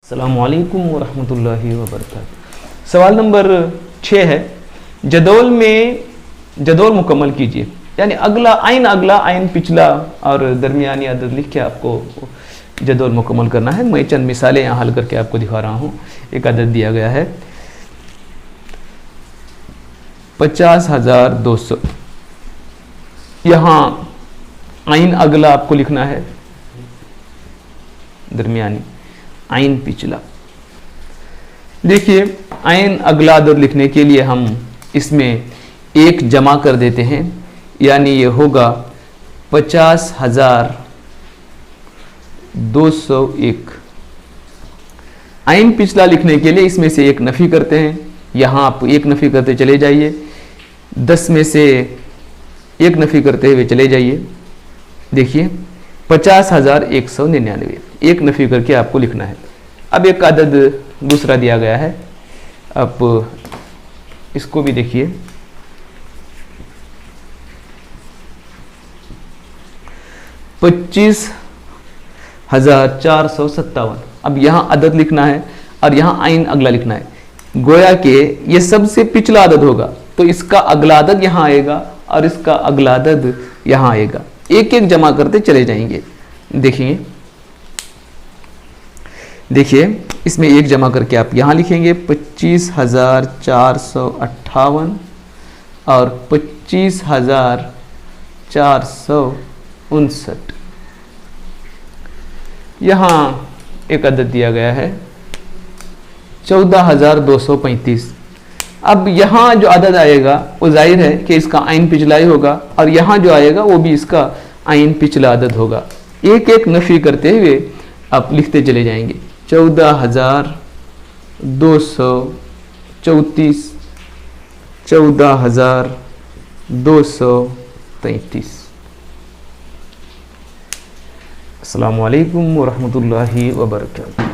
अस्सलामुअलैकुम वरहमतुल्लाहि वबरकातुहू। सवाल नंबर 6 है, जदौल मुकम्मल कीजिए। यानी अगला आइन पिछला और दरमियानी अदद लिख के आपको जदौल मुकम्मल करना है। मैं चंद मिसालें यहाँ हल करके आपको दिखा रहा हूँ। एक अदद दिया गया है 50,200। यहाँ आइन अगला आपको लिखना है, दरमियानी आइन पिछला। देखिए, आइन अगला अदद लिखने के लिए हम इसमें एक जमा कर देते हैं, यानी ये होगा 50,201। आइन पिछला लिखने के लिए इसमें से एक नफ़ी करते हैं। यहाँ आप एक नफ़ी करते चले जाइए, 10 में से एक नफ़ी करते हुए चले जाइए। देखिए 50,199, एक नफ़ी करके आपको लिखना है। अब एक अदद दूसरा दिया गया है, आप इसको भी देखिए। 25,457। अब यहाँ अदद लिखना है और यहाँ आइन अगला लिखना है। गोया कि ये सबसे पिछला अदद होगा, तो इसका अगला अदद यहाँ आएगा और इसका अगला अदद यहाँ आएगा। एक एक जमा करते चले जाएंगे। देखिए इसमें एक जमा करके आप यहाँ लिखेंगे 25,458 और 25,459। यहाँ एक अदद दिया गया है 14,235। अब यहाँ जो अदद आएगा वो जाहिर है कि इसका आइन पिछला ही होगा, और यहाँ जो आएगा वो भी इसका आइन पिछला अदद होगा। एक एक नफ़ी करते हुए आप लिखते चले जाएंगे। 14,234, 14,233। अस्सलामु अलैकुम वरहमतुल्लाहि वबरकातुहू।